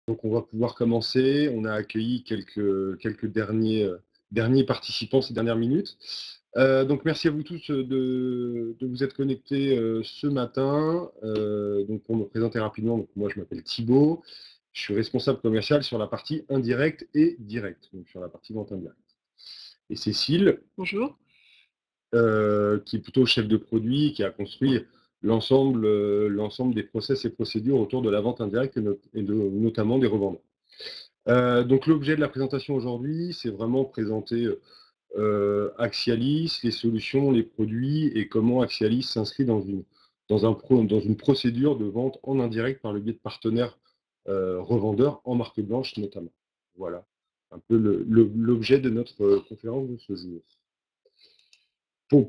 Donc on va pouvoir commencer. On a accueilli quelques derniers participants ces dernières minutes. Donc merci à vous tous de vous être connectés ce matin. Donc pour me présenter rapidement, donc moi je m'appelle Thibaut, je suis responsable commercial sur la partie indirecte et directe, donc sur la partie vente indirecte. Et Cécile, Bonjour. qui est plutôt chef de produit, qui a construit l'ensemble des process et procédures autour de la vente indirecte notamment des revendeurs. Donc l'objet de la présentation aujourd'hui, c'est vraiment présenter Axialis, les solutions, les produits et comment Axialis s'inscrit dans une procédure de vente en indirect par le biais de partenaires revendeurs en marque blanche notamment. Voilà un peu l'objet de notre conférence de ce jour.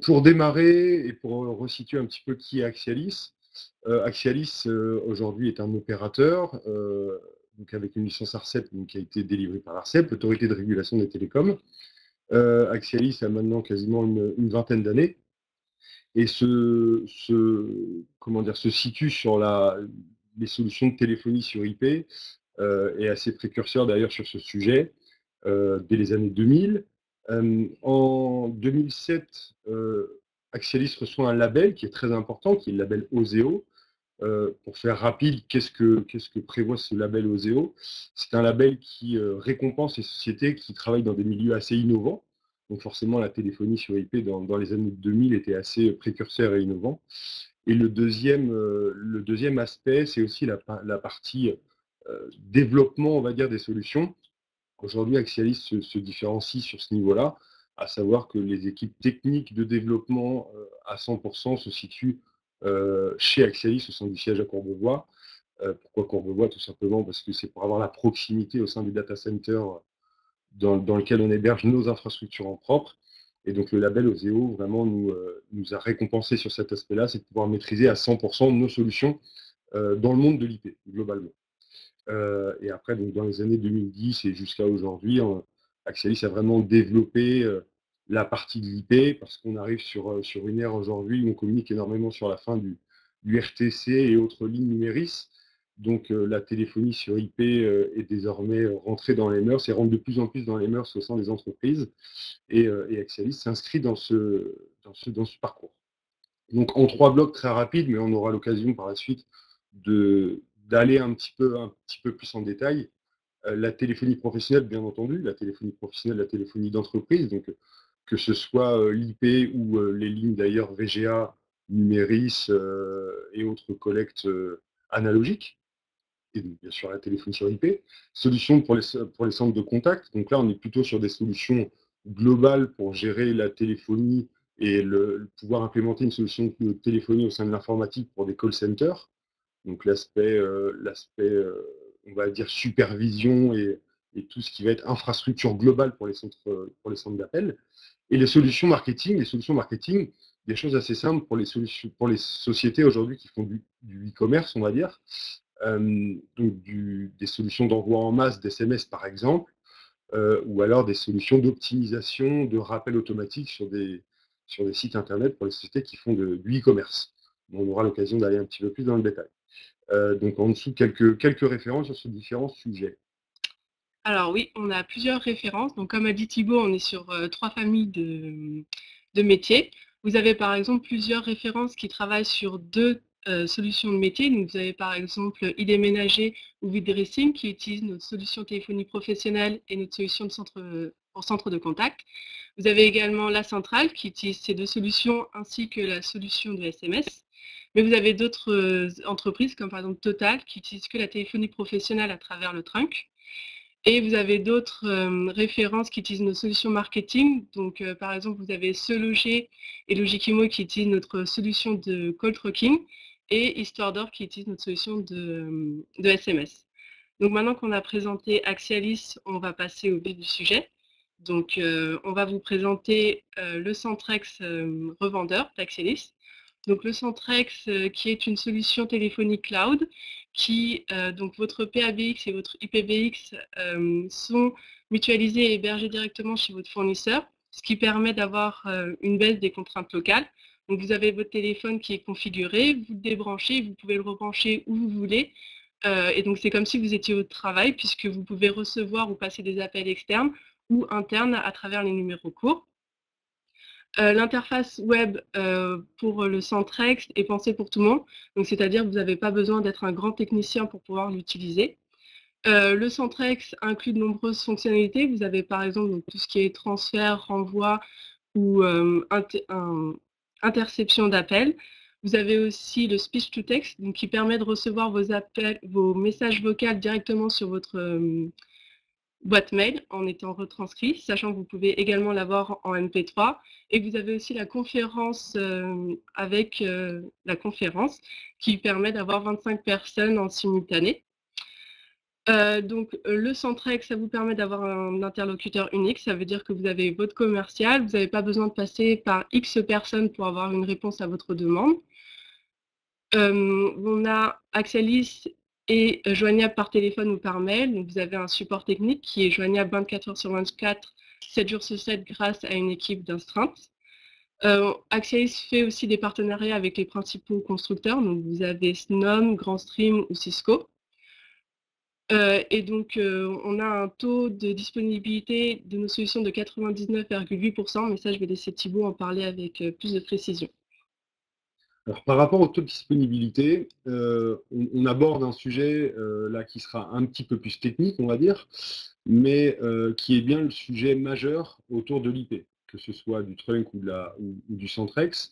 Pour démarrer et pour resituer un petit peu qui est Axialis, Axialis aujourd'hui est un opérateur donc avec une licence ARCEP donc, qui a été délivrée par l'ARCEP, l'autorité de régulation des télécoms. Axialis a maintenant quasiment une vingtaine d'années et se situe sur les solutions de téléphonie sur IP et assez précurseur d'ailleurs sur ce sujet dès les années 2000. En 2007, Axialis reçoit un label qui est très important, qui est le label OSEO. Pour faire rapide, qu'est-ce que prévoit ce label OSEO? C'est un label qui récompense les sociétés qui travaillent dans des milieux assez innovants. Donc forcément, la téléphonie sur IP dans les années 2000 était assez précurseur et innovant. Et le deuxième aspect, c'est aussi la partie développement, on va dire, des solutions. Aujourd'hui, Axialis se différencie sur ce niveau-là, à savoir que les équipes techniques de développement à 100% se situent chez Axialis au sein du siège à Courbevoie. Pourquoi Courbevoie? Tout simplement parce que c'est pour avoir la proximité au sein du data center dans lequel on héberge nos infrastructures en propre. Et donc le label OSEO vraiment nous a récompensé sur cet aspect-là, c'est de pouvoir maîtriser à 100% nos solutions dans le monde de l'IP, globalement. Et après, donc, dans les années 2010 et jusqu'à aujourd'hui, Axialis a vraiment développé la partie de l'IP parce qu'on arrive sur une ère aujourd'hui où on communique énormément sur la fin du RTC et autres lignes numéris. Donc la téléphonie sur IP est désormais rentrée dans les mœurs et rentre de plus en plus dans les mœurs au sein des entreprises. Et Axialis s'inscrit dans ce parcours. Donc en 3 blocs très rapides, mais on aura l'occasion par la suite d'aller un petit peu plus en détail. La téléphonie professionnelle, bien entendu, la téléphonie professionnelle, la téléphonie d'entreprise, donc que ce soit l'IP ou les lignes d'ailleurs VGA, Numéris et autres collectes analogiques, et donc bien sûr la téléphonie sur IP. Solutions pour les centres de contact, donc là on est plutôt sur des solutions globales pour gérer la téléphonie et pouvoir implémenter une solution de téléphonie au sein de l'informatique pour des call centers. Donc l'aspect, on va dire, supervision et tout ce qui va être infrastructure globale pour les centres d'appel. Et les solutions marketing, des choses assez simples pour les sociétés aujourd'hui qui font du e-commerce, on va dire. Donc des solutions d'envoi en masse d'SMS par exemple, ou alors des solutions d'optimisation, de rappel automatique sur des sites internet pour les sociétés qui font du e-commerce. On aura l'occasion d'aller un petit peu plus dans le détail. Donc en dessous, quelques références sur ces différents sujets. Alors oui, on a plusieurs références. Donc comme a dit Thibaut, on est sur 3 familles de métiers. Vous avez par exemple plusieurs références qui travaillent sur 2 solutions de métiers. Donc vous avez par exemple ID Ménager ou Vidressing qui utilisent notre solution téléphonie professionnelle et notre solution pour centre de contact. Vous avez également La Centrale qui utilise ces 2 solutions ainsi que la solution de SMS. Mais vous avez d'autres entreprises comme par exemple Total qui utilisent que la téléphonie professionnelle à travers le trunk. Et vous avez d'autres références qui utilisent nos solutions marketing. Donc, par exemple, vous avez SeLoger et Logikimo qui utilisent notre solution de call tracking et HistorDor qui utilise notre solution de SMS. Donc, maintenant qu'on a présenté Axialis, on va passer au vif du sujet. Donc, on va vous présenter le Centrex revendeur d'Axialis. Donc, le Centrex qui est une solution téléphonique cloud qui, donc votre PABX et votre IPBX sont mutualisés et hébergés directement chez votre fournisseur, ce qui permet d'avoir une baisse des contraintes locales. Donc vous avez votre téléphone qui est configuré, vous le débranchez, vous pouvez le rebrancher où vous voulez Et donc c'est comme si vous étiez au travail puisque vous pouvez recevoir ou passer des appels externes ou internes à travers les numéros courts. L'interface web, pour le Centrex est pensée pour tout le monde, donc c'est-à-dire que vous n'avez pas besoin d'être un grand technicien pour pouvoir l'utiliser. Le Centrex inclut de nombreuses fonctionnalités. Vous avez par exemple donc, tout ce qui est transfert, renvoi ou interception d'appels. Vous avez aussi le speech to text, donc qui permet de recevoir vos appels, vos messages vocaux directement sur votre boîte mail en étant retranscrit, sachant que vous pouvez également l'avoir en MP3. Et vous avez aussi la conférence avec la conférence qui permet d'avoir 25 personnes en simultané. Donc, le Centrex, ça vous permet d'avoir un interlocuteur unique. Ça veut dire que vous avez votre commercial, vous n'avez pas besoin de passer par X personnes pour avoir une réponse à votre demande. On a Axialis est joignable par téléphone ou par mail. Donc, vous avez un support technique qui est joignable 24 heures sur 24, 7 jours sur 7 grâce à une équipe d'astreinte. Axialis fait aussi des partenariats avec les principaux constructeurs. Donc, vous avez Snom, Grandstream ou Cisco. Et donc, on a un taux de disponibilité de nos solutions de 99,8%, mais ça, je vais laisser Thibaut en parler avec plus de précision. Alors, par rapport au taux de disponibilité, on aborde un sujet là qui sera un petit peu plus technique, on va dire, mais qui est bien le sujet majeur autour de l'IP, que ce soit du trunk ou du Centrex.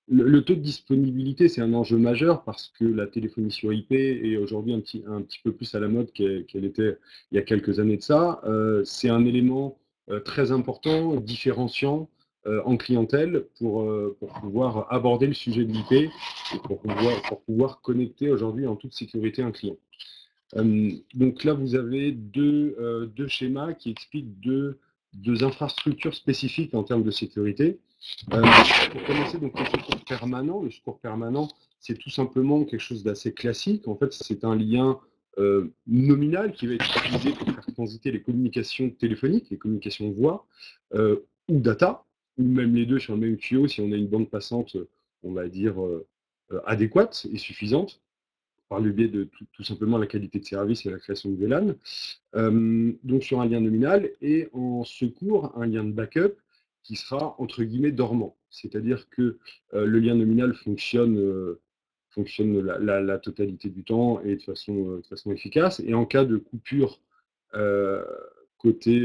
Le taux de disponibilité, c'est un enjeu majeur parce que la téléphonie sur IP est aujourd'hui un petit peu plus à la mode qu'elle était il y a quelques années de ça. C'est un élément très important, différenciant en clientèle pour pouvoir aborder le sujet de l'IP et pour pouvoir connecter aujourd'hui en toute sécurité un client. Donc là, vous avez deux schémas qui expliquent deux infrastructures spécifiques en termes de sécurité. Pour commencer, donc, le secours permanent. Le secours permanent, c'est tout simplement quelque chose d'assez classique. En fait, c'est un lien nominal qui va être utilisé pour faire transiter les communications téléphoniques, les communications voix ou data, ou même les deux sur le même tuyau si on a une bande passante, on va dire, adéquate et suffisante, par le biais de tout simplement la qualité de service et la création de VLAN. Donc sur un lien nominal, et en secours, un lien de backup qui sera entre guillemets dormant. C'est-à-dire que le lien nominal fonctionne la totalité du temps et de façon efficace. Et en cas de coupure euh, côté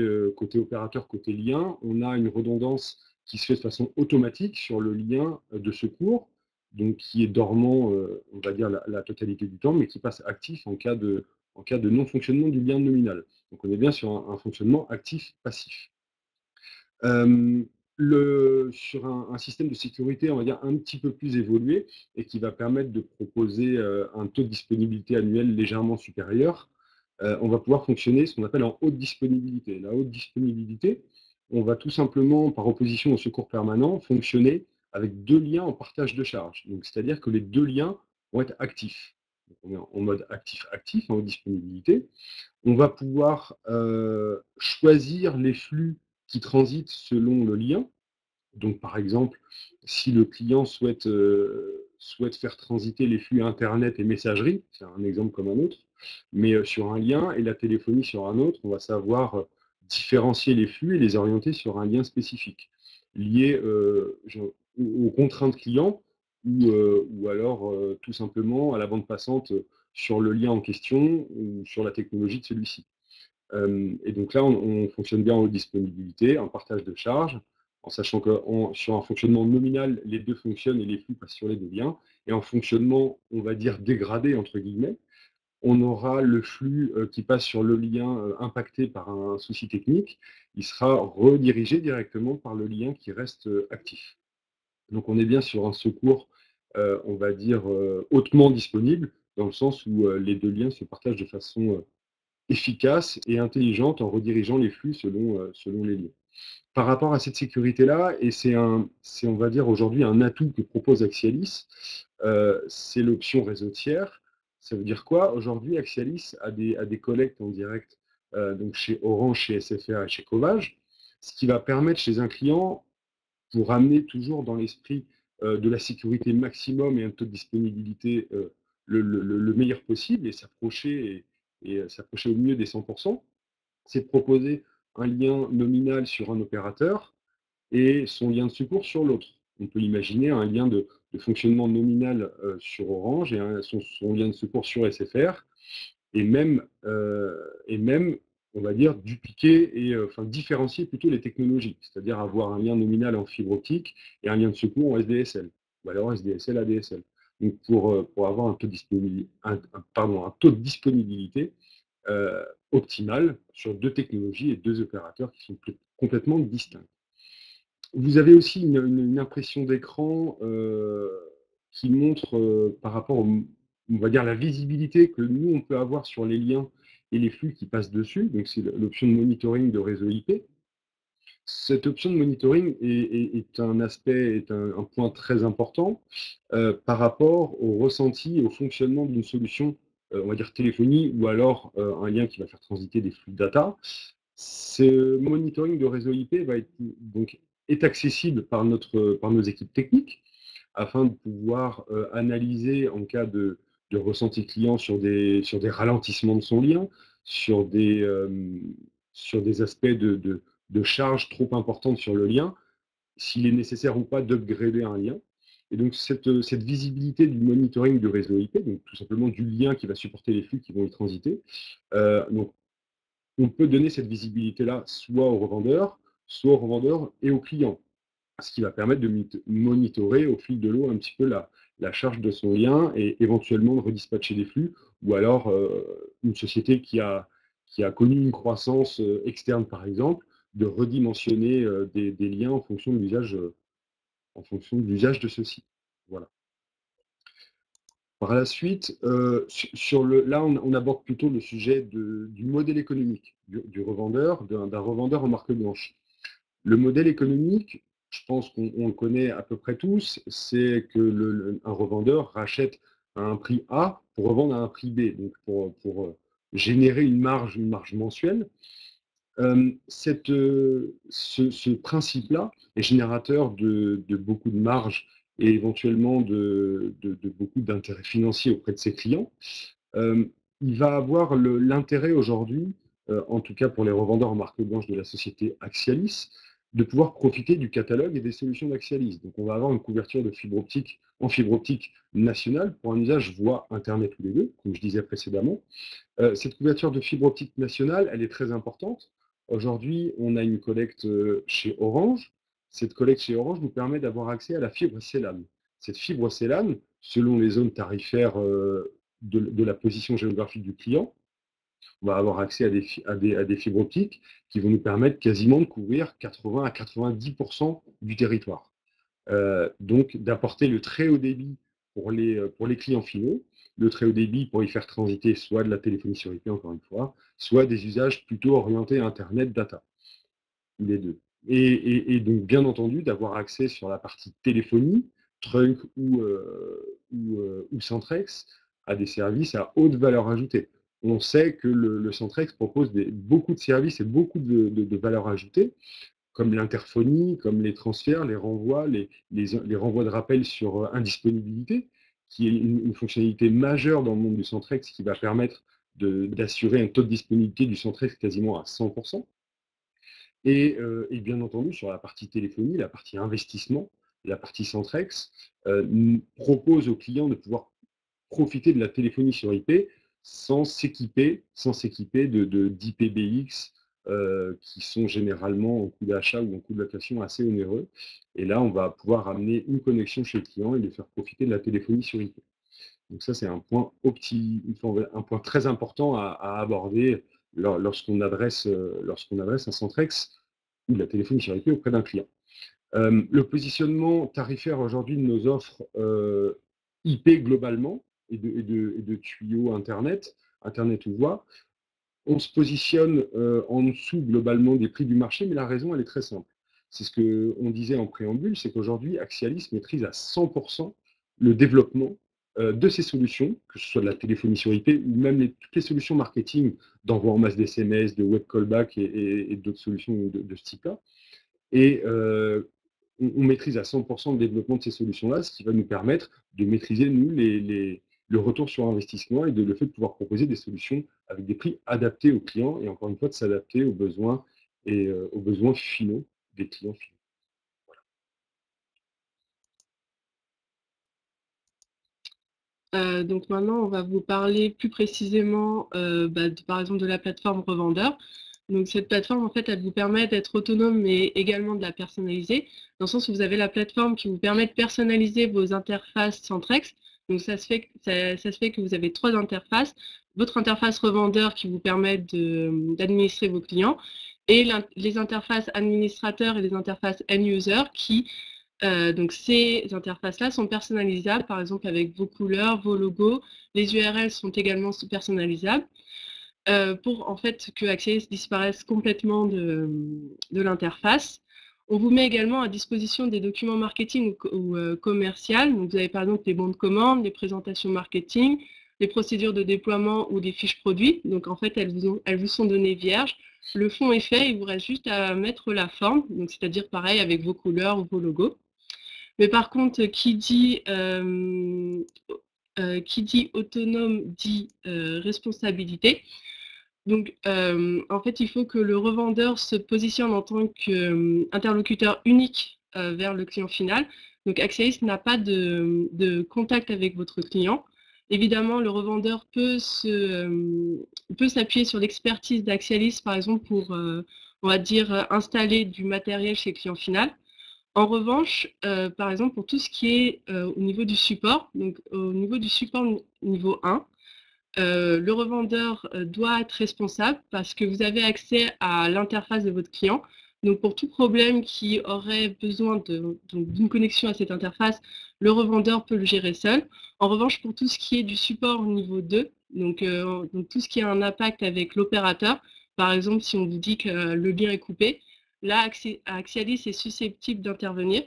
opérateur, côté lien, on a une redondance qui se fait de façon automatique sur le lien de secours, donc qui est dormant, on va dire, la totalité du temps, mais qui passe actif en cas de non-fonctionnement du lien nominal. Donc on est bien sur un fonctionnement actif-passif. Sur un système de sécurité, on va dire, un petit peu plus évolué et qui va permettre de proposer un taux de disponibilité annuel légèrement supérieur, on va pouvoir fonctionner ce qu'on appelle en haute disponibilité. La haute disponibilité, on va tout simplement, par opposition au secours permanent, fonctionner avec deux liens en partage de charge. Donc, c'est-à-dire que les deux liens vont être actifs. Donc, on est en mode actif-actif, en haute disponibilité. On va pouvoir choisir les flux qui transitent selon le lien. Donc, par exemple, si le client souhaite faire transiter les flux Internet et messagerie, c'est un exemple comme un autre, mais sur un lien et la téléphonie sur un autre, on va savoir différencier les flux et les orienter sur un lien spécifique, lié aux contraintes clients ou alors tout simplement à la bande passante sur le lien en question ou sur la technologie de celui-ci. Et donc là, on fonctionne bien en haute disponibilité, en partage de charge, en sachant que sur un fonctionnement nominal, les deux fonctionnent et les flux passent sur les deux liens. Et en fonctionnement, on va dire dégradé, entre guillemets, on aura le flux qui passe sur le lien impacté par un souci technique, il sera redirigé directement par le lien qui reste actif. Donc on est bien sur un secours, on va dire, hautement disponible, dans le sens où les deux liens se partagent de façon efficace et intelligente en redirigeant les flux selon les lieux. Par rapport à cette sécurité-là, et c'est, on va dire aujourd'hui un atout que propose Axialis, c'est l'option réseau tiers. Ça veut dire quoi? Aujourd'hui, Axialis a des collectes en direct, donc chez Orange, chez SFR et chez Covage, ce qui va permettre chez un client, pour ramener toujours dans l'esprit de la sécurité maximum et un taux de disponibilité le meilleur possible et s'approcher au mieux des 100%, c'est de proposer un lien nominal sur un opérateur et son lien de secours sur l'autre. On peut imaginer un lien de fonctionnement nominal sur Orange et son lien de secours sur SFR, et même, on va dire, dupliquer enfin différencier plutôt les technologies, c'est-à-dire avoir un lien nominal en fibre optique et un lien de secours en SDSL, ou alors SDSL, ADSL. Donc pour avoir un taux de disponibilité optimal sur deux technologies et deux opérateurs qui sont complètement distincts. Vous avez aussi une impression d'écran qui montre par rapport, on va dire, la visibilité que nous, on peut avoir sur les liens et les flux qui passent dessus. Donc, c'est l'option de monitoring de réseau IP. Cette option de monitoring est un aspect, est un point très important par rapport au ressenti et au fonctionnement d'une solution, on va dire téléphonie, ou alors un lien qui va faire transiter des flux de data. Ce monitoring de réseau IP est accessible par nos équipes techniques afin de pouvoir analyser en cas de ressenti client sur des ralentissements de son lien, sur des aspects de charge trop importante sur le lien, s'il est nécessaire ou pas d'upgrader un lien. Et donc cette visibilité du monitoring du réseau IP, donc tout simplement du lien qui va supporter les flux qui vont y transiter, donc on peut donner cette visibilité-là soit au revendeur et au client, ce qui va permettre de monitorer au fil de l'eau un petit peu la charge de son lien et éventuellement de redispatcher des flux, ou alors une société qui a connu une croissance externe, par exemple, de redimensionner des liens en fonction de l'usage de ceux-ci. Voilà. Par la suite, là, on aborde plutôt le sujet du modèle économique du revendeur, d'un revendeur en marque blanche. Le modèle économique, je pense qu'on le connaît à peu près tous, c'est que un revendeur rachète à un prix A pour revendre à un prix B, donc pour générer une marge mensuelle. Ce principe-là est générateur de beaucoup de marge et éventuellement de beaucoup d'intérêts financiers auprès de ses clients. Il va avoir l'intérêt aujourd'hui, en tout cas pour les revendeurs en marque blanche de la société Axialis, de pouvoir profiter du catalogue et des solutions d'Axialis. Donc on va avoir une couverture de fibre optique en fibre optique nationale pour un usage voix Internet ou les deux, comme je disais précédemment. Cette couverture de fibre optique nationale, elle est très importante. Aujourd'hui, on a une collecte chez Orange. Cette collecte chez Orange nous permet d'avoir accès à la fibre CLAN. Cette fibre CLAN, selon les zones tarifaires de la position géographique du client, on va avoir accès à des fibres optiques qui vont nous permettre quasiment de couvrir 80 à 90% du territoire. Donc d'apporter le très haut débit pour les clients finaux, le très haut débit pour y faire transiter soit de la téléphonie sur IP, encore une fois, soit des usages plutôt orientés à Internet, data, les deux. Et donc, bien entendu, d'avoir accès sur la partie téléphonie, Trunk ou Centrex, à des services à haute valeur ajoutée. On sait que le Centrex propose beaucoup de services et beaucoup de valeur ajoutée, comme l'interphonie, comme les transferts, les renvois, les renvois de rappel sur indisponibilité, qui est une fonctionnalité majeure dans le monde du Centrex qui va permettre d'assurer un taux de disponibilité du Centrex quasiment à 100%. Et bien entendu, sur la partie téléphonie, la partie investissement, la partie Centrex propose aux clients de pouvoir profiter de la téléphonie sur IP sans s'équiper d'IPBX qui sont généralement en coût d'achat ou en coût de location assez onéreux. Et là, on va pouvoir amener une connexion chez le client et lui faire profiter de la téléphonie sur IP. Donc ça, c'est un point très important à aborder lorsqu'on adresse un Centrex ou de la téléphonie sur IP auprès d'un client. Le positionnement tarifaire aujourd'hui de nos offres IP globalement et de tuyaux Internet ou voix, on se positionne en dessous globalement des prix du marché, mais la raison, elle est très simple. C'est ce qu'on disait en préambule, c'est qu'aujourd'hui, Axialis maîtrise à 100% le développement de ces solutions, que ce soit de la téléphonie sur IP ou même toutes les solutions marketing d'envoi en masse d'SMS, de web callback et d'autres solutions de ce type-là. Et on maîtrise à 100% le développement de ces solutions-là, ce qui va nous permettre de maîtriser, nous, le retour sur investissement et le fait de pouvoir proposer des solutions avec des prix adaptés aux clients et encore une fois de s'adapter aux besoins et aux besoins finaux des clients finaux. Donc maintenant, on va vous parler plus précisément, par exemple de la plateforme revendeur. Donc cette plateforme, en fait, elle vous permet d'être autonome, mais également de la personnaliser, dans le sens où vous avez la plateforme qui vous permet de personnaliser vos interfaces Centrex. Donc ça se fait que vous avez 3 interfaces. Votre interface revendeur qui vous permet d'administrer vos clients et les interfaces administrateurs et les interfaces end user qui donc ces interfaces-là sont personnalisables, par exemple avec vos couleurs, vos logos. Les URL sont également personnalisables pour en fait que Axialis disparaisse complètement de l'interface. On vous met également à disposition des documents marketing ou commercial. Donc vous avez par exemple les bons de commande, les présentations marketing, les procédures de déploiement ou des fiches produits. Donc en fait, elles vous sont données vierges. Le fond est fait, il vous reste juste à mettre la forme, donc c'est-à-dire pareil avec vos couleurs ou vos logos. Mais par contre, qui dit autonome dit responsabilité. Donc, en fait, il faut que le revendeur se positionne en tant qu'interlocuteur unique vers le client final. Donc, Axialis n'a pas de contact avec votre client. Évidemment, le revendeur peut s'appuyer sur l'expertise d'Axialis, par exemple, pour, on va dire, installer du matériel chez le client final. En revanche, par exemple, pour tout ce qui est au niveau du support, donc au niveau du support niveau 1, le revendeur doit être responsable parce que vous avez accès à l'interface de votre client. Donc, pour tout problème qui aurait besoin d'une connexion à cette interface, le revendeur peut le gérer seul. En revanche, pour tout ce qui est du support niveau 2, donc tout ce qui a un impact avec l'opérateur, par exemple, si on vous dit que le lien est coupé, là, Axialis est susceptible d'intervenir.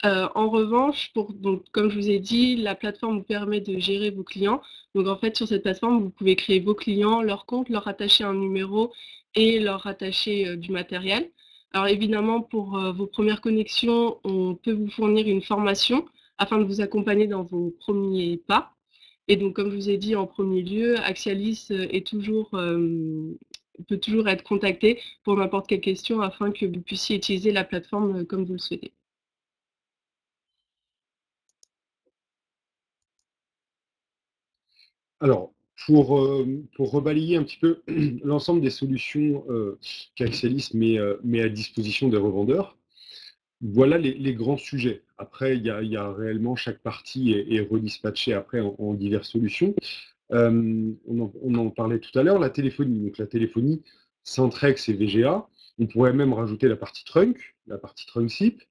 En revanche, donc, comme je vous ai dit, la plateforme vous permet de gérer vos clients. Donc en fait, sur cette plateforme, vous pouvez créer vos clients, leur compte, leur rattacher un numéro et leur rattacher du matériel. Alors évidemment, pour vos premières connexions, on peut vous fournir une formation afin de vous accompagner dans vos premiers pas. Et donc, comme je vous ai dit en premier lieu, Axialis peut toujours être contacté pour n'importe quelle question afin que vous puissiez utiliser la plateforme comme vous le souhaitez. Alors, pour rebalayer un petit peu l'ensemble des solutions qu'Axialis met à disposition des revendeurs, voilà les grands sujets. Après, il y a réellement chaque partie est redispatchée après en diverses solutions. On en parlait tout à l'heure, la téléphonie. Donc la téléphonie, Centrex et VGA. On pourrait même rajouter la partie trunk SIP.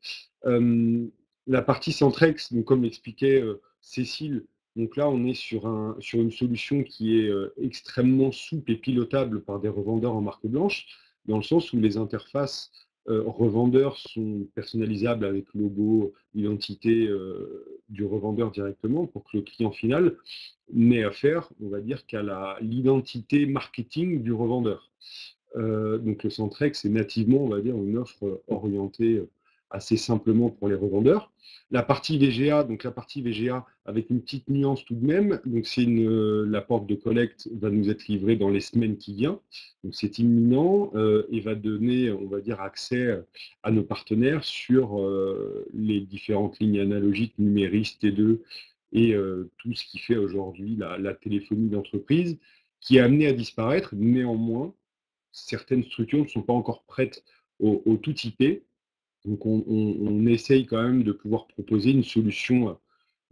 La partie Centrex, donc comme l'expliquait Cécile, donc là on est sur une solution qui est extrêmement souple et pilotable par des revendeurs en marque blanche, dans le sens où les interfaces revendeurs sont personnalisables avec logo, identité du revendeur directement pour que le client final n'ait affaire, on va dire, qu'à l'identité marketing du revendeur. Donc le Centrex est nativement, on va dire, une offre orientée assez simplement pour les revendeurs. La partie VGA, donc la partie VGA avec une petite nuance tout de même, donc la porte de collecte va nous être livrée dans les semaines qui viennent, donc c'est imminent et va donner, on va dire, accès à nos partenaires sur les différentes lignes analogiques, numéristes T2 et tout ce qui fait aujourd'hui la téléphonie d'entreprise, qui est amenée à disparaître. Néanmoins, certaines structures ne sont pas encore prêtes au tout IP. Donc on essaye quand même de pouvoir proposer une solution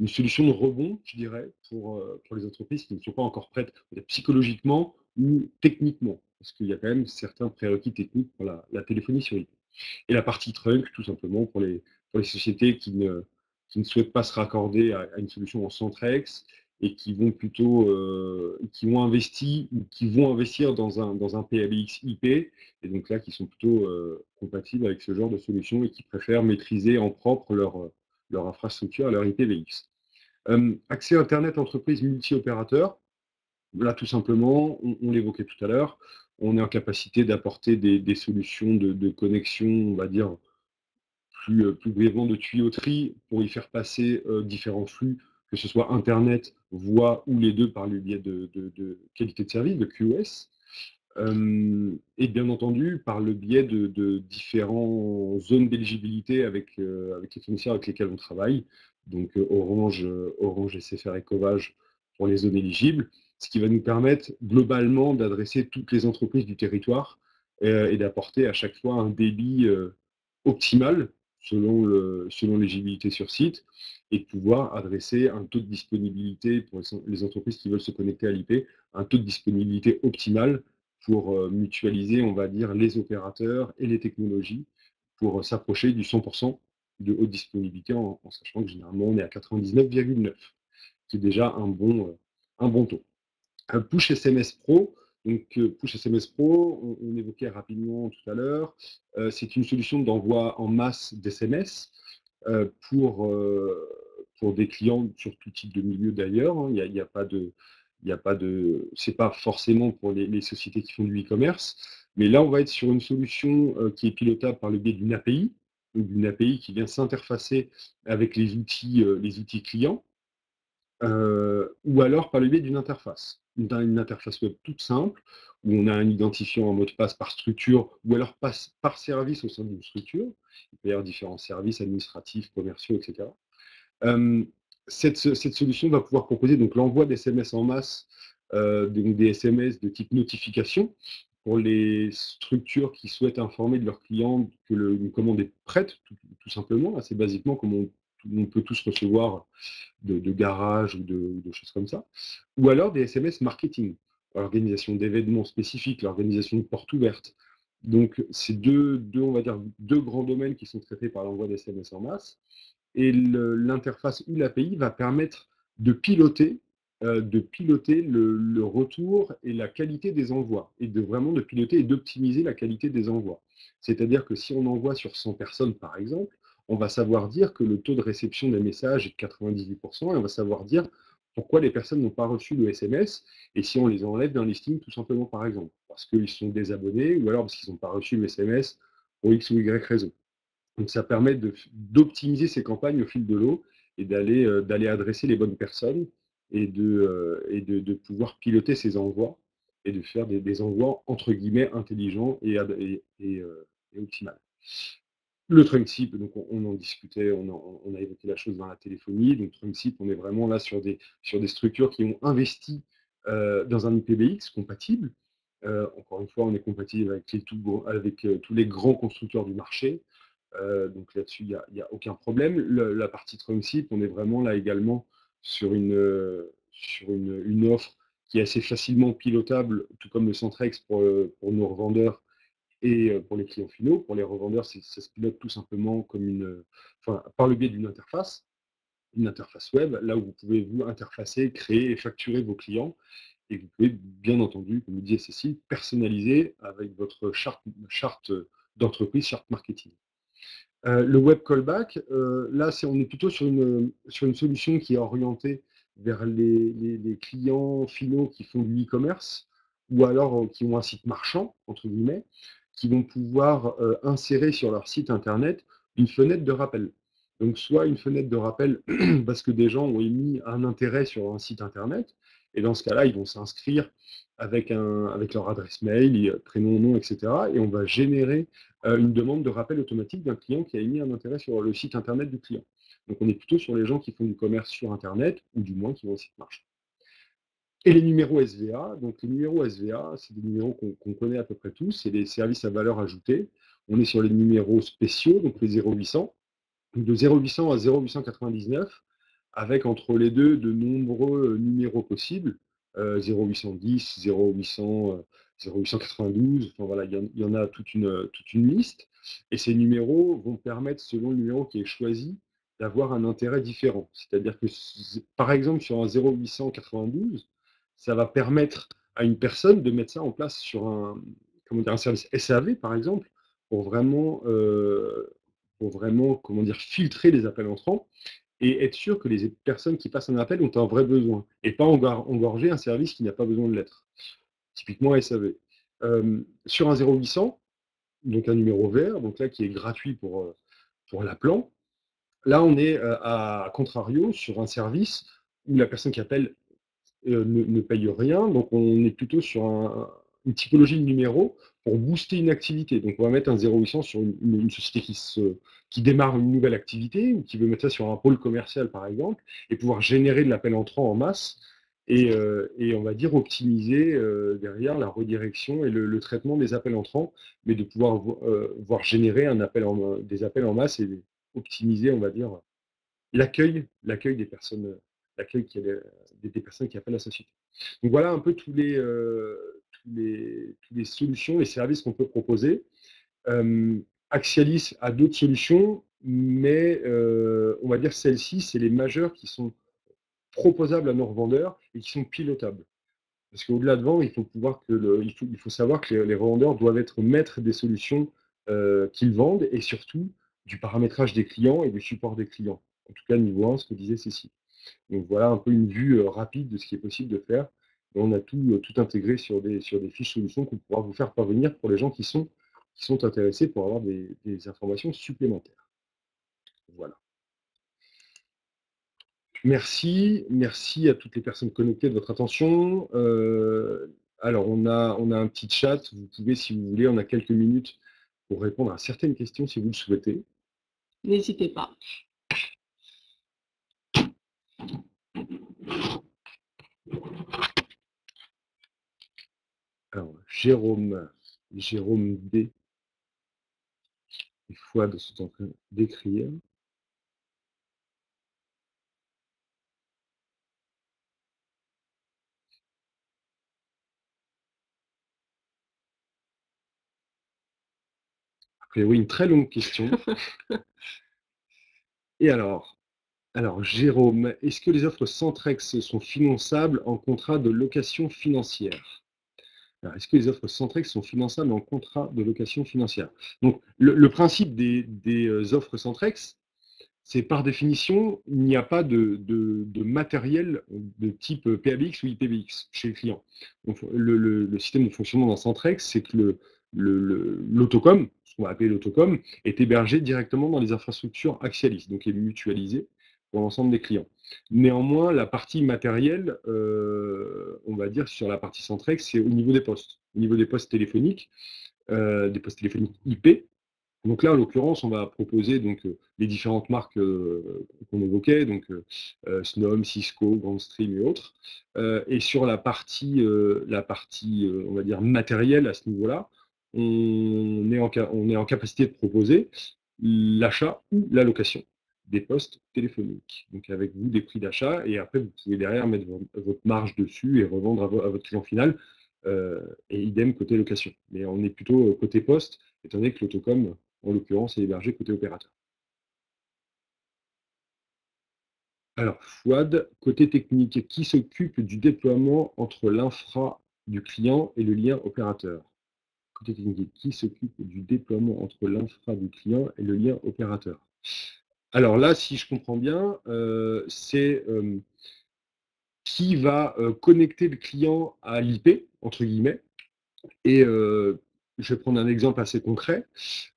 de rebond, je dirais, pour les entreprises qui ne sont pas encore prêtes psychologiquement ou techniquement, parce qu'il y a quand même certains prérequis techniques pour la téléphonie sur IP. Et la partie trunk, tout simplement, pour les sociétés qui ne souhaitent pas se raccorder à une solution en Centrex et qui vont plutôt qui vont investir dans un PABX IP, et donc là, qui sont plutôt compatibles avec ce genre de solution et qui préfèrent maîtriser en propre leur infrastructure, leur IPVX. Accès Internet entreprise multi-opérateur, là, tout simplement, on l'évoquait tout à l'heure, on est en capacité d'apporter des solutions de connexion, on va dire, plus brièvement de tuyauterie pour y faire passer différents flux, que que ce soit internet, voix ou les deux par le biais de qualité de service, de QoS. Et bien entendu, par le biais de différentes zones d'éligibilité avec les fournisseurs avec lesquels on travaille, donc Orange, SFR et Covage pour les zones éligibles, ce qui va nous permettre globalement d'adresser toutes les entreprises du territoire et d'apporter à chaque fois un débit optimal selon l'éligibilité sur site et de pouvoir adresser un taux de disponibilité pour les entreprises qui veulent se connecter à l'IP, un taux de disponibilité optimal pour mutualiser, on va dire, les opérateurs et les technologies pour s'approcher du 100% de haute disponibilité en sachant que généralement on est à 99,9, qui est déjà un bon taux. Push SMS Pro, donc Push SMS Pro, on évoquait rapidement tout à l'heure, c'est une solution d'envoi en masse d'SMS euh, pour, euh, pour des clients sur tout type de milieu d'ailleurs. Hein. Il y a pas de, il y a pas de, c'est pas forcément pour les sociétés qui font du e-commerce, mais là on va être sur une solution qui est pilotable par le biais d'une API, donc d'une API qui vient s'interfacer avec les outils clients ou alors par le biais d'une interface. Une interface web toute simple, où on a un identifiant en mot de passe par structure, ou alors par service au sein d'une structure. Il peut y avoir différents services administratifs, commerciaux, etc. Euh, cette solution va pouvoir proposer donc l'envoi d'SMS en masse, donc des SMS de type notification, pour les structures qui souhaitent informer de leurs clients que une commande est prête, tout simplement, assez basiquement, comme on peut tous recevoir de garage ou de choses comme ça, ou alors des SMS marketing, l'organisation d'événements spécifiques, l'organisation de portes ouvertes. Donc, c'est on va dire, deux grands domaines qui sont traités par l'envoi d'SMS en masse. Et l'interface ou l'API va permettre de piloter le retour et la qualité des envois, et vraiment de piloter et d'optimiser la qualité des envois. C'est-à-dire que si on envoie sur 100 personnes, par exemple, on va savoir dire que le taux de réception des messages est de 98%, et on va savoir dire pourquoi les personnes n'ont pas reçu le SMS, et si on les enlève d'un listing, tout simplement, par exemple, parce qu'ils sont désabonnés, ou alors parce qu'ils n'ont pas reçu le SMS pour X ou Y raison. Donc ça permet d'optimiser ces campagnes au fil de l'eau et d'aller adresser les bonnes personnes et de pouvoir piloter ces envois et de faire des envois entre guillemets intelligents et optimales. Le Trunksip, donc on en discutait, on a évoqué la chose dans la téléphonie. Donc Trunksip, on est vraiment là sur des structures qui ont investi dans un IPBX compatible. Encore une fois, on est compatible avec tous les grands constructeurs du marché. Donc là-dessus, il n'y a aucun problème. La partie Trunksip, on est vraiment là également sur une offre qui est assez facilement pilotable, tout comme le Centrex pour nos revendeurs et pour les clients finaux. Pour les revendeurs, ça se pilote tout simplement par le biais d'une interface, une interface web, là où vous pouvez vous interfacer, créer et facturer vos clients. Et vous pouvez, bien entendu, comme le disait Cécile, personnaliser avec votre charte d'entreprise, charte marketing. Le web callback, là, on est plutôt sur une solution qui est orientée vers les clients finaux qui font du e-commerce ou alors qui ont un site marchand, entre guillemets, qui vont pouvoir insérer sur leur site internet une fenêtre de rappel. Donc, soit une fenêtre de rappel parce que des gens ont émis un intérêt sur un site internet, et dans ce cas-là, ils vont s'inscrire avec leur adresse mail, prénom, nom, etc. Et on va générer une demande de rappel automatique d'un client qui a émis un intérêt sur le site internet du client. Donc on est plutôt sur les gens qui font du commerce sur internet, ou du moins qui vont au site marchand. Et les numéros SVA, donc les numéros SVA, c'est des numéros qu'on connaît à peu près tous, c'est des services à valeur ajoutée. On est sur les numéros spéciaux, donc les 0800, de 0800 à 0899, avec entre les deux de nombreux numéros possibles, 0810, 0800, 0892, enfin voilà, il y en a toute une liste. Et ces numéros vont permettre, selon le numéro qui est choisi, d'avoir un intérêt différent. C'est-à-dire que, par exemple, sur un 0892, ça va permettre à une personne de mettre ça en place sur un service SAV, par exemple, pour vraiment, comment dire, filtrer les appels entrants et être sûr que les personnes qui passent un appel ont un vrai besoin et pas engorger un service qui n'a pas besoin de l'être. Typiquement SAV. Sur un 0800, donc un numéro vert, donc là qui est gratuit pour l'appelant, là on est à contrario sur un service où la personne qui appelle ne paye rien. Donc, on est plutôt sur une typologie de numéro pour booster une activité. Donc, on va mettre un 0800 sur une société qui démarre une nouvelle activité ou qui veut mettre ça sur un pôle commercial, par exemple, et pouvoir générer de l'appel entrant en masse. Et on va dire optimiser derrière la redirection et le traitement des appels entrants, mais de pouvoir voir générer des appels en masse et optimiser, on va dire, l'accueil des personnes, des personnes qui appellent la société. Donc voilà un peu tous les solutions, les services qu'on peut proposer. Axialis a d'autres solutions, mais on va dire celles-ci, c'est les majeures qui sont proposables à nos revendeurs et qui sont pilotables. Parce qu'au-delà de vendre, il faut savoir que les revendeurs doivent être maîtres des solutions qu'ils vendent et surtout du paramétrage des clients et du support des clients. En tout cas, niveau 1, ce que disait Cécile. Donc voilà un peu une vue rapide de ce qui est possible de faire. Et on a tout intégré sur des fiches solutions qu'on pourra vous faire parvenir pour les gens qui sont intéressés pour avoir des informations supplémentaires. Voilà. Merci à toutes les personnes connectées de votre attention. Alors, on a un petit chat. Vous pouvez, si vous voulez, on a quelques minutes pour répondre à certaines questions si vous le souhaitez. N'hésitez pas. Alors, Jérôme D. et Fouad sont en train d'écrire. Après, oui, une très longue question. Et alors, Jérôme, est-ce que les offres Centrex sont finançables en contrat de location financière? Alors, est-ce que les offres Centrex sont finançables en contrat de location financière? Donc, le principe des offres Centrex, c'est par définition, il n'y a pas de matériel de type PABX ou IPBX chez le client. Donc, le système de fonctionnement dans Centrex, c'est que l'autocom, ce qu'on va appeler l'autocom, est hébergé directement dans les infrastructures Axialis, donc est mutualisé pour l'ensemble des clients. Néanmoins, la partie matérielle, on va dire sur la partie Centrex, c'est au niveau des postes. Au niveau des postes téléphoniques IP, donc là, en l'occurrence, on va proposer donc les différentes marques qu'on évoquait, donc Snom, Cisco, Grandstream et autres. Et sur la partie, on va dire matérielle à ce niveau-là, on est en capacité de proposer l'achat ou la location des postes téléphoniques. Donc avec vous des prix d'achat et après vous pouvez derrière mettre votre marge dessus et revendre à votre client final. Et idem côté location. Mais on est plutôt côté poste, étant donné que l'autocom en l'occurrence, est hébergé côté opérateur. Alors, Fouad, côté technique, qui s'occupe du déploiement entre l'infra du client et le lien opérateur? Côté technique, qui s'occupe du déploiement entre l'infra du client et le lien opérateur? Alors là, si je comprends bien, c'est qui va connecter le client à l'IP, entre guillemets, et je vais prendre un exemple assez concret.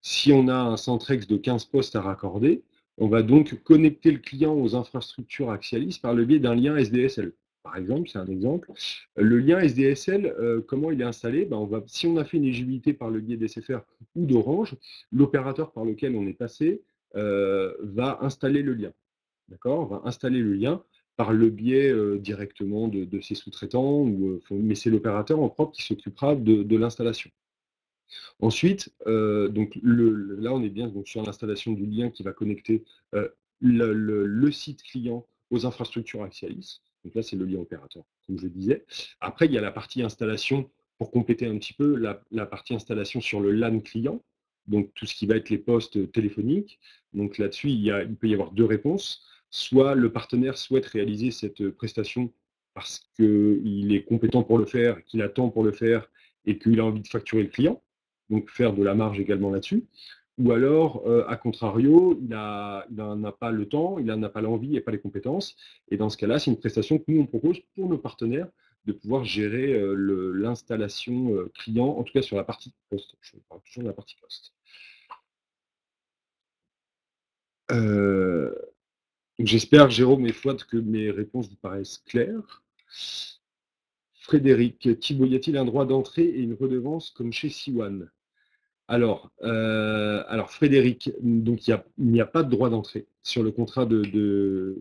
Si on a un Centrex de 15 postes à raccorder, on va donc connecter le client aux infrastructures Axialis par le biais d'un lien SDSL. Par exemple, c'est un exemple. Le lien SDSL, comment il est installé? Si on a fait une éligibilité par le biais d'SFR ou d'Orange, l'opérateur par lequel on est passé va installer le lien. D'accord? On va installer le lien par le biais directement de ses sous-traitants, mais c'est l'opérateur en propre qui s'occupera de l'installation. Ensuite, donc là, on est bien donc, sur l'installation du lien qui va connecter le site client aux infrastructures Axialis. Donc là, c'est le lien opérateur, comme je disais. Après, il y a la partie installation, pour compléter un petit peu, la partie installation sur le LAN client, donc tout ce qui va être les postes téléphoniques. Donc là-dessus, il peut y avoir deux réponses. Soit le partenaire souhaite réaliser cette prestation parce qu'il est compétent pour le faire, qu'il attend pour le faire et qu'il a envie de facturer le client, donc faire de la marge également là-dessus. Ou alors, à contrario, il n'en a pas le temps, il n'en a pas l'envie et pas les compétences. Et dans ce cas-là, c'est une prestation que nous, on propose pour nos partenaires de pouvoir gérer l'installation client, en tout cas sur la partie poste. Je parle toujours de la partie poste. Donc j'espère, Jérôme et Fouad, que mes réponses vous paraissent claires. Frédéric, Thibaut, y a-t-il un droit d'entrée et une redevance comme chez Siwan? Alors Frédéric, donc il n'y a pas de droit d'entrée sur le contrat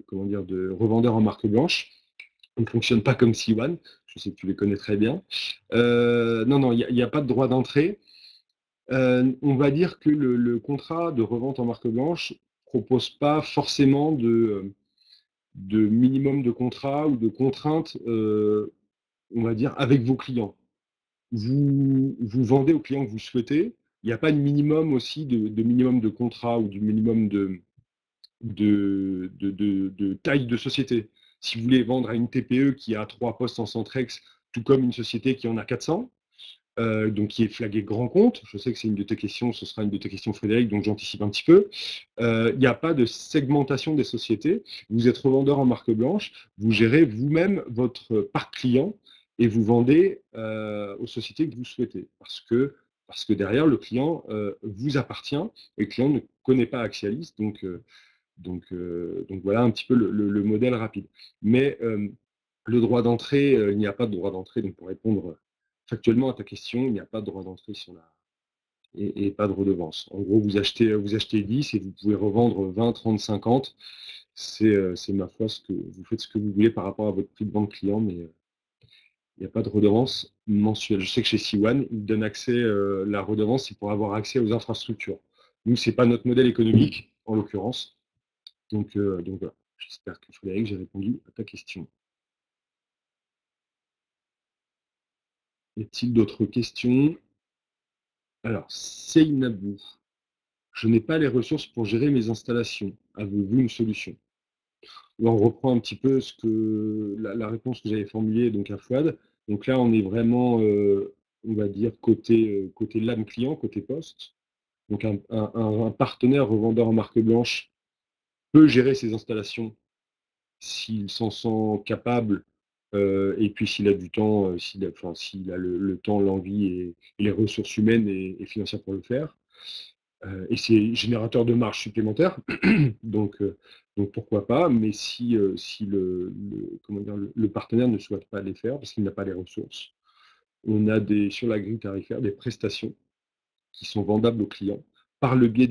comment dire, de revendeur en marque blanche. On ne fonctionne pas comme Siwan, je sais que tu les connais très bien. Non, il n'y a pas de droit d'entrée. On va dire que le contrat de revente en marque blanche propose pas forcément de minimum de contrat ou de contraintes, on va dire, avec vos clients. Vous vendez aux clients que vous souhaitez. Il n'y a pas de minimum aussi de minimum de contrat ou du minimum de taille de société. Si vous voulez vendre à une TPE qui a 3 postes en Centrex, tout comme une société qui en a 400, donc qui est flagué grand compte. Je sais que c'est une de tes questions, ce sera une de tes questions, Frédéric, donc j'anticipe un petit peu. Il n'y a pas de segmentation des sociétés. Vous êtes revendeur en marque blanche, vous gérez vous-même votre parc client et vous vendez aux sociétés que vous souhaitez. Parce que derrière, le client vous appartient et le client ne connaît pas Axialis. Donc voilà un petit peu le modèle rapide. Mais le droit d'entrée, il n'y a pas de droit d'entrée. Donc pour répondre factuellement à ta question, il n'y a pas de droit d'entrée sur et pas de redevance. En gros, vous achetez 10 et vous pouvez revendre 20, 30, 50. C'est ma foi, vous faites ce que vous voulez par rapport à votre prix de vente client, mais il n'y a pas de redevance mensuelle. Je sais que chez Siwan, ils donnent accès, la redevance, c'est pour avoir accès aux infrastructures. Nous, ce n'est pas notre modèle économique, en l'occurrence. Donc voilà, j'espère que Frédéric, j'ai répondu à ta question. Y a-t-il d'autres questions? Alors, Seynabou, je n'ai pas les ressources pour gérer mes installations. Avez-vous une solution? Là, on reprend un petit peu la réponse que j'avais formulée donc à Fouad. Donc là, on est vraiment, on va dire, côté LAN client, côté poste. Donc un partenaire revendeur en marque blanche peut gérer ses installations s'il s'en sent capable, et puis s'il a du temps, s'il a le temps, l'envie et les ressources humaines et financières pour le faire. Et c'est générateur de marge supplémentaire, donc, donc pourquoi pas, mais si comment dire, le partenaire ne souhaite pas les faire parce qu'il n'a pas les ressources, on a sur la grille tarifaire des prestations qui sont vendables aux clients par le biais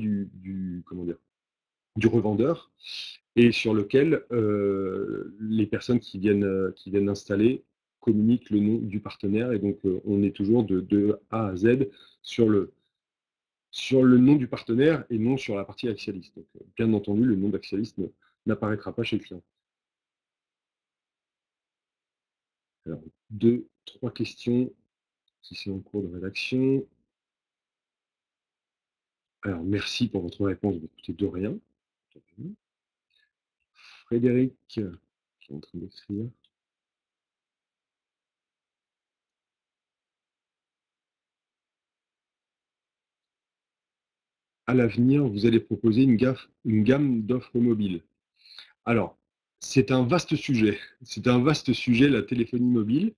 comment dire, du revendeur et sur lequel les personnes qui viennent installer communiquent le nom du partenaire. Et donc, on est toujours de A à Z sur le nom du partenaire et non sur la partie Axialis. Donc, bien entendu, le nom d'Axialis n'apparaîtra pas chez le client. Alors, 2, 3 questions qui sont en cours de rédaction. Alors, merci pour votre réponse. Écoutez, de rien. Frédéric, qui est en train d'écrire. À l'avenir, vous allez proposer une gamme d'offres mobiles. Alors, c'est un vaste sujet. C'est un vaste sujet, la téléphonie mobile.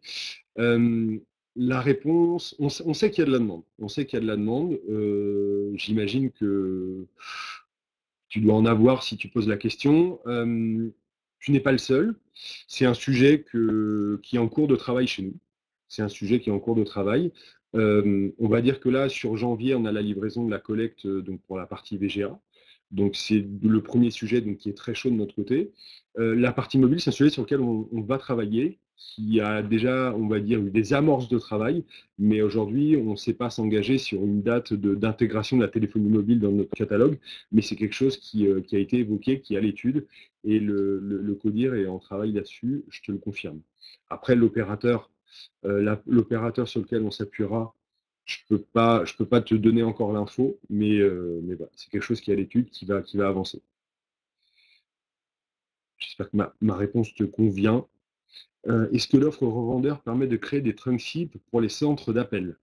La réponse, on sait qu'il y a de la demande. On sait qu'il y a de la demande. J'imagine que tu dois en avoir si tu poses la question. Tu n'es pas le seul. C'est un sujet qui est en cours de travail chez nous. C'est un sujet qui est en cours de travail. On va dire que là, sur janvier, on a la livraison de la collecte donc pour la partie VGA. Donc c'est le premier sujet donc, qui est très chaud de notre côté. La partie mobile, c'est un sujet sur lequel on va travailler, qui a déjà, on va dire, eu des amorces de travail, mais aujourd'hui, on ne sait pas s'engager sur une date d'intégration de la téléphonie mobile dans notre catalogue, mais c'est quelque chose qui a été évoqué, qui est à l'étude, et le CODIR est en travail là-dessus, je te le confirme. Après, l'opérateur sur lequel on s'appuiera, je peux pas te donner encore l'info, mais voilà, c'est quelque chose qui est à l'étude, qui va avancer. J'espère que ma réponse te convient. Est-ce que l'offre revendeur permet de créer des trunkships pour les centres d'appel?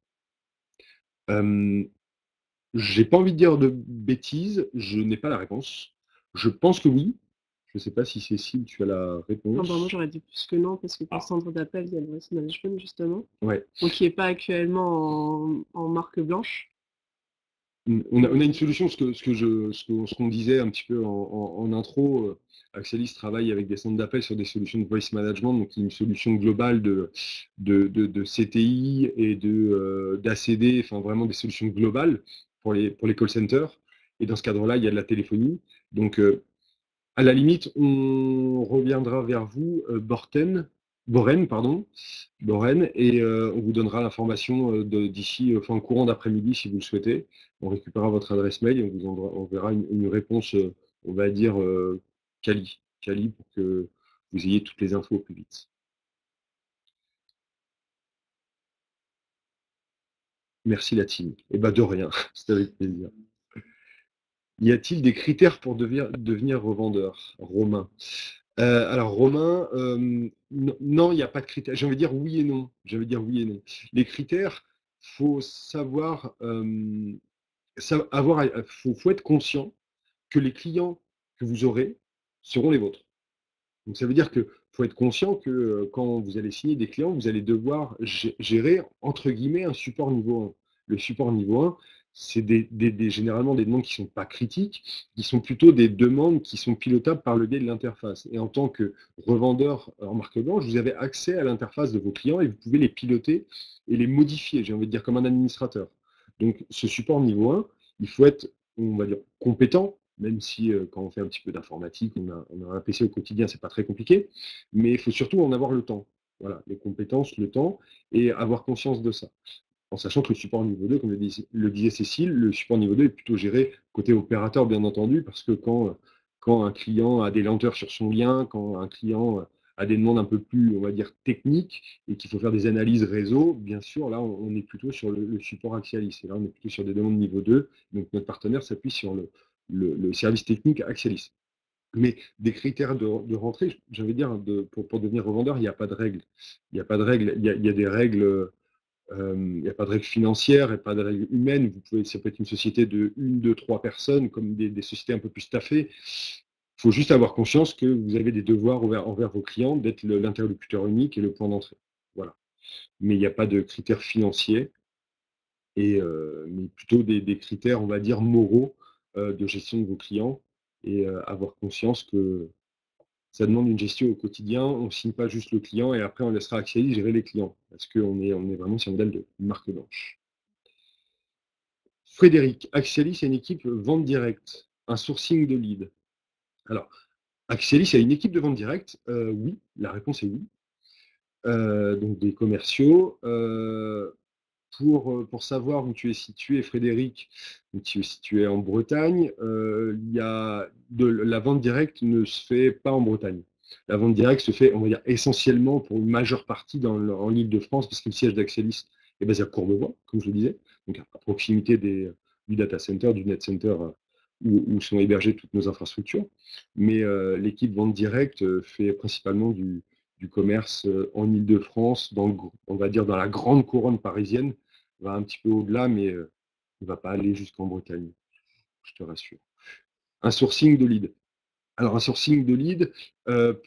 J'ai pas envie de dire de bêtises, je n'ai pas la réponse. Je pense que oui. Je ne sais pas si Cécile, tu as la réponse. Moi, j'aurais dit plus que non, parce que pour le centre d'appel, il y a le risk management, justement. Ouais. Donc, qui n'est pas actuellement en marque blanche. On a une solution, ce qu'on disait un petit peu en intro. Axelis travaille avec des centres d'appel sur des solutions de voice management, donc une solution globale de CTI et d'ACD, enfin vraiment des solutions globales pour les call centers. Et dans ce cadre-là, il y a de la téléphonie. Donc, à la limite, on reviendra vers vous, Boren, pardon, Boren, et on vous donnera l'information d'ici fin courant d'après-midi si vous le souhaitez. On récupérera votre adresse mail et on vous enverra une réponse, on va dire, quali, pour que vous ayez toutes les infos au plus vite. Merci la team. Et bah de rien, c'est avec plaisir. Y a-t-il des critères pour devenir revendeur, Romain? Alors Romain, non, il n'y a pas de critères. J'ai envie de dire oui et non. J'avais dire oui et non. Les critères, faut savoir, faut être conscient que les clients que vous aurez seront les vôtres. Donc ça veut dire qu'il faut être conscient que quand vous allez signer des clients, vous allez devoir gérer, entre guillemets, un support niveau 1. Le support niveau 1, c'est généralement des demandes qui ne sont pas critiques, qui sont plutôt des demandes qui sont pilotables par le biais de l'interface. Et en tant que revendeur en marque blanche, vous avez accès à l'interface de vos clients et vous pouvez les piloter et les modifier, j'ai envie de dire comme un administrateur. Donc ce support niveau 1, il faut être, on va dire, compétent, même si quand on fait un petit peu d'informatique, on a un PC au quotidien, c'est pas très compliqué, mais il faut surtout en avoir le temps. Voilà, les compétences, le temps, et avoir conscience de ça. En sachant que le support niveau 2, comme le disait Cécile, le support niveau 2 est plutôt géré côté opérateur, bien entendu, parce que quand un client a des lenteurs sur son lien, quand un client a des demandes un peu plus, on va dire, techniques, et qu'il faut faire des analyses réseau, bien sûr, là, on est plutôt sur le support Axialis. Et là, on est plutôt sur des demandes niveau 2, donc notre partenaire s'appuie sur le service technique Axialis. Mais des critères de rentrée, j'avais dire, pour devenir revendeur, il n'y a pas de règles. Il n'y a pas de règles. Il y a des règles. Il n'y a pas de règles financières et pas de règles humaines. Ça peut être une société de 1, 2, 3 personnes, comme des sociétés un peu plus staffées. Il faut juste avoir conscience que vous avez des devoirs envers vos clients, d'être l'interlocuteur unique et le point d'entrée. Voilà. Mais il n'y a pas de critères financiers, mais plutôt des critères, on va dire, moraux de gestion de vos clients et avoir conscience que ça demande une gestion au quotidien. On ne signe pas juste le client et après on laissera Axialis gérer les clients parce on est vraiment sur un modèle de marque blanche. Frédéric, Axialis a une équipe vente directe, un sourcing de lead. Alors, Axialis a une équipe de vente directe. Oui, la réponse est oui. Donc des commerciaux. Pour savoir où tu es situé, Frédéric, tu es situé en Bretagne, la vente directe ne se fait pas en Bretagne. La vente directe se fait, on va dire, essentiellement pour une majeure partie en Île-de-France, parce que le siège d'Axialis est basé à Courbevoie, comme je le disais, donc à proximité du data center, du net center où sont hébergées toutes nos infrastructures. Mais l'équipe vente directe fait principalement du commerce en Île-de-France, on va dire dans la grande couronne parisienne, va un petit peu au-delà, mais il ne va pas aller jusqu'en Bretagne, je te rassure. Un sourcing de lead. Alors, un sourcing de lead,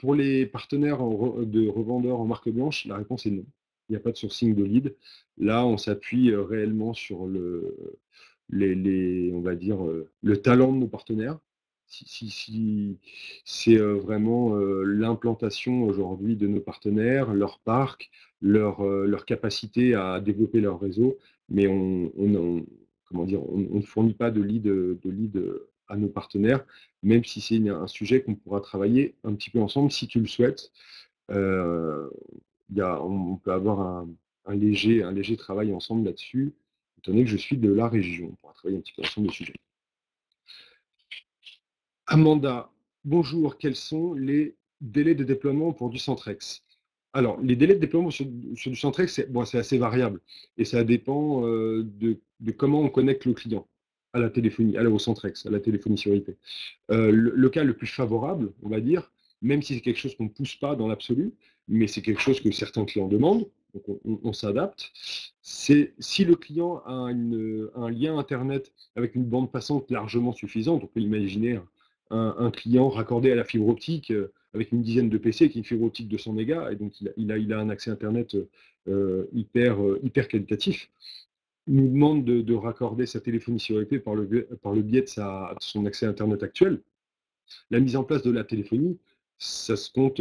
pour les partenaires de revendeurs en marque blanche, la réponse est non. Il n'y a pas de sourcing de lead. Là, on s'appuie réellement sur on va dire, le talent de nos partenaires. Si c'est vraiment l'implantation aujourd'hui de nos partenaires, leur parc, leur capacité à développer leur réseau, mais comment dire, on ne fournit pas de lead à nos partenaires, même si c'est un sujet qu'on pourra travailler un petit peu ensemble si tu le souhaites. On peut avoir un léger travail ensemble là-dessus, étant donné que je suis de la région. On pourra travailler un petit peu ensemble le sujet. Amanda, bonjour. Quels sont les délais de déploiement pour du Centrex? Alors, les délais de déploiement sur du Centrex, c'est assez variable et ça dépend de comment on connecte le client à la téléphonie, au Centrex, à la téléphonie sur IP. Le cas le plus favorable, on va dire, même si c'est quelque chose qu'on ne pousse pas dans l'absolu, mais c'est quelque chose que certains clients demandent, donc on s'adapte, c'est si le client a un lien Internet avec une bande passante largement suffisante, on peut imaginer un client raccordé à la fibre optique avec une dizaine de PC qui a une fibre optique de 100 mégas, et donc il a un accès Internet hyper qualitatif. nous demande de raccorder sa téléphonie sur IP par le biais de son accès Internet actuel, la mise en place de la téléphonie, ça se compte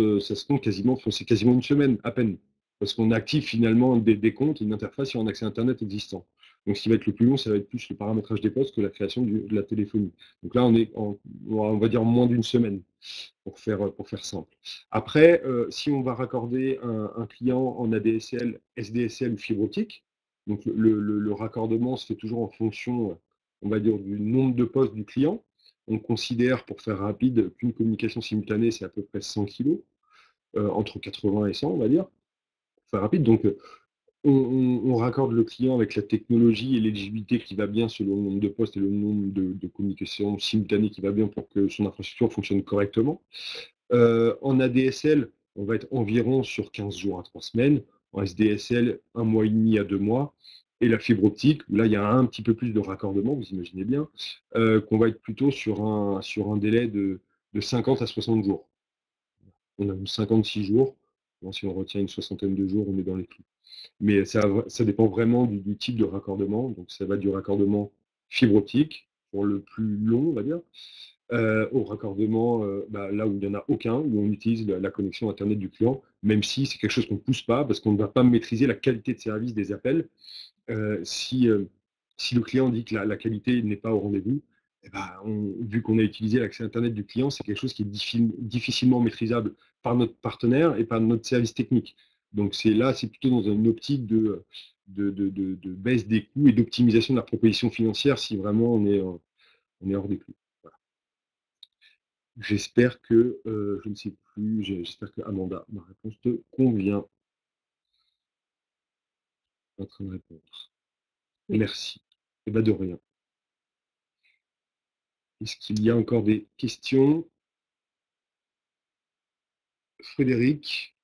quasiment, enfin, c'est quasiment une semaine à peine, parce qu'on active finalement des comptes et une interface sur un accès Internet existant. Donc, ce qui va être le plus long, ça va être plus le paramétrage des postes que la création de la téléphonie. Donc là, on va dire moins d'une semaine pour faire simple. Après, si on va raccorder un client en ADSL, SDSL ou fibre optique, donc le raccordement se fait toujours en fonction, on va dire, du nombre de postes du client. On considère, pour faire rapide, qu'une communication simultanée, c'est à peu près 100 kg, entre 80 et 100, on va dire, pour faire rapide. Donc, on raccorde le client avec la technologie et l'éligibilité qui va bien selon le nombre de postes et le nombre de communications simultanées qui va bien pour que son infrastructure fonctionne correctement. En ADSL, on va être environ sur 15 jours à 3 semaines. En SDSL, 1 mois et demi à 2 mois. Et la fibre optique, où là, il y a un petit peu plus de raccordement, vous imaginez bien, qu'on va être plutôt sur un délai de 50 à 60 jours. On a 56 jours. Bon, si on retient une soixantaine de jours, on est dans les clous. Mais ça dépend vraiment du type de raccordement. Donc, ça va du raccordement fibre optique, pour le plus long, on va dire, au raccordement, là où il n'y en a aucun, où on utilise la connexion Internet du client, même si c'est quelque chose qu'on ne pousse pas, parce qu'on ne va pas maîtriser la qualité de service des appels. Euh, si, euh, Si le client dit que la qualité n'est pas au rendez-vous, eh ben, vu qu'on a utilisé l'accès Internet du client, c'est quelque chose qui est difficilement maîtrisable par notre partenaire et par notre service technique. Donc c'est plutôt dans une optique de baisse des coûts et d'optimisation de la proposition financière si vraiment on est hors des clous. Voilà. J'espère que, je ne sais plus, j'espère que Amanda, ma réponse te convient. En train de répondre. Oui. Merci. Et bien de rien. Est-ce qu'il y a encore des questions? Frédéric,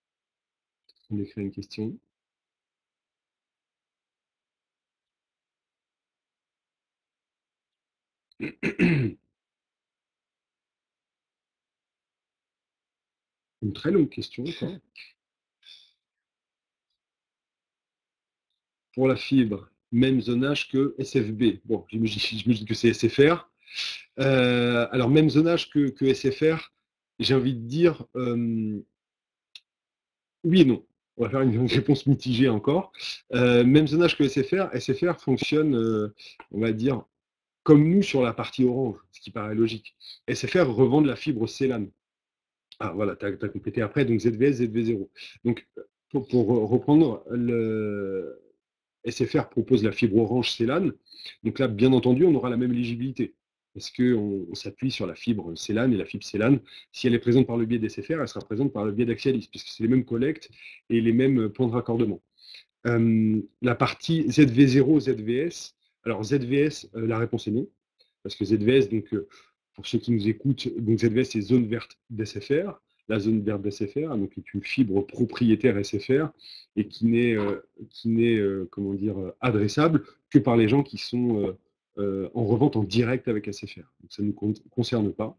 on écrit une question. Une très longue question encore. Pour la fibre, même zonage que SFB. Bon, j'imagine que c'est SFR. Alors, même zonage que SFR, j'ai envie de dire oui et non. On va faire une réponse mitigée encore. Même zonage que SFR. SFR fonctionne, on va dire, comme nous sur la partie orange, ce qui paraît logique. SFR revend de la fibre CLAN. Ah voilà, tu as complété après, donc ZVS, ZV0. Donc, pour reprendre, le SFR propose la fibre orange CLAN. Donc là, bien entendu, on aura la même éligibilité. Parce qu'on s'appuie sur la fibre CLAN et la fibre CLAN. Si elle est présente par le biais d'SFR, elle sera présente par le biais d'Axialis, puisque c'est les mêmes collectes et les mêmes points de raccordement. La partie ZV0, ZVS, alors ZVS, la réponse est non, parce que ZVS, donc, pour ceux qui nous écoutent, donc ZVS, c'est zone verte d'SFR. La zone verte d'SFR, donc, est une fibre propriétaire SFR et qui n'est comment dire, adressable que par les gens qui sont en revente en direct avec SFR. Donc, ça ne nous concerne pas.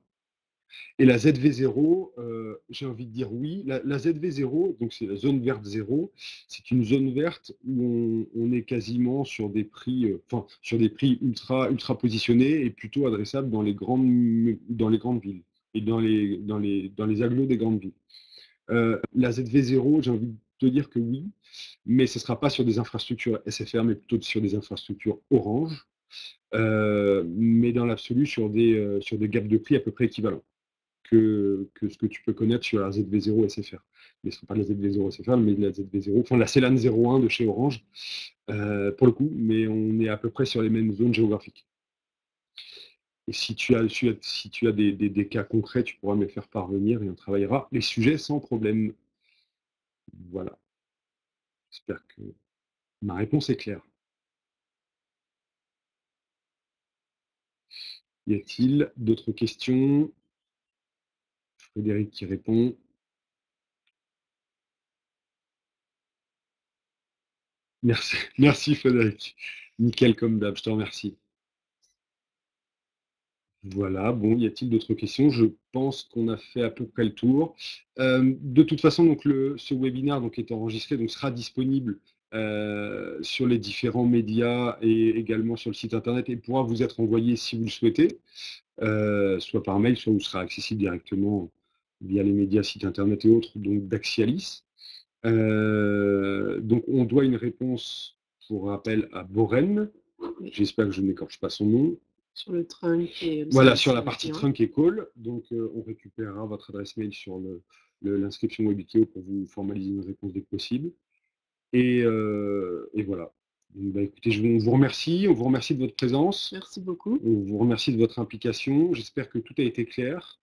Et la ZV0, j'ai envie de dire oui. La ZV0, donc c'est la zone verte 0, c'est une zone verte où on est quasiment sur des prix, sur des prix ultra positionnés et plutôt adressables dans les grandes villes et dans les agglos des grandes villes. La ZV0, j'ai envie de te dire que oui, mais ce ne sera pas sur des infrastructures SFR, mais plutôt sur des infrastructures Orange, mais dans l'absolu sur des gaps de prix à peu près équivalents que ce que tu peux connaître sur la ZV0 SFR. Mais ce ne sera pas la ZV0 SFR, mais la ZV0, enfin la CELAN 01 de chez Orange, pour le coup, mais on est à peu près sur les mêmes zones géographiques. Et si tu as des cas concrets, tu pourras me les faire parvenir et on travaillera les sujets sans problème. Voilà. J'espère que ma réponse est claire. Y a-t-il d'autres questions? Frédéric qui répond. Merci, merci Frédéric. Nickel comme d'hab, je te remercie. Voilà, bon, y a-t-il d'autres questions? Je pense qu'on a fait à peu près le tour. De toute façon, donc ce webinaire donc, est enregistré, donc sera disponible sur les différents médias et également sur le site internet et pourra vous être envoyé si vous le souhaitez, soit par mail, soit vous sera accessible directement via les médias, sites internet et autres, donc d'Axialis. Donc on doit une réponse, pour rappel, à Boren. Oui. J'espère que je n'écorche pas son nom. Sur le trunk et le Voilà, service sur la partie client. trunk et call. Donc on récupérera votre adresse mail sur l'inscription Webikio pour vous formaliser une réponse dès que possible. Et voilà. Donc, bah, écoutez, on vous remercie de votre présence. Merci beaucoup. On vous remercie de votre implication. J'espère que tout a été clair.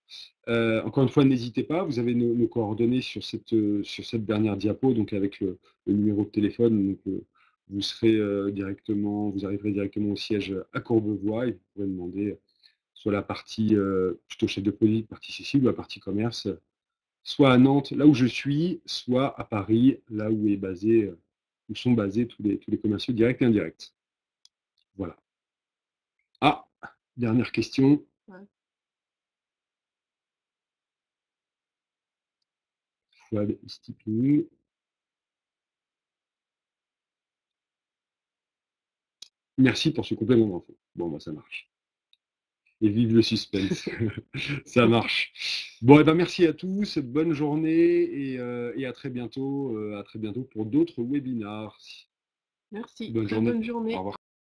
Encore une fois, n'hésitez pas, vous avez nos coordonnées sur cette dernière diapo, donc avec le numéro de téléphone. Donc, vous arriverez directement au siège à Courbevoie et vous pourrez demander soit la partie plutôt chef de produit, partie Cécile, ou la partie commerce, soit à Nantes, là où je suis, soit à Paris, là où sont basés tous les commerciaux directs et indirects. Voilà. Ah, dernière question. Ouais. Fouad Stipini. Merci pour ce complément d'info. Bon, bah, ça marche. Et vive le suspense. Ça marche. Bon, et ben merci à tous. Bonne journée et à très bientôt pour d'autres webinars. Merci. Bonne Très journée. bonne journée. Au revoir.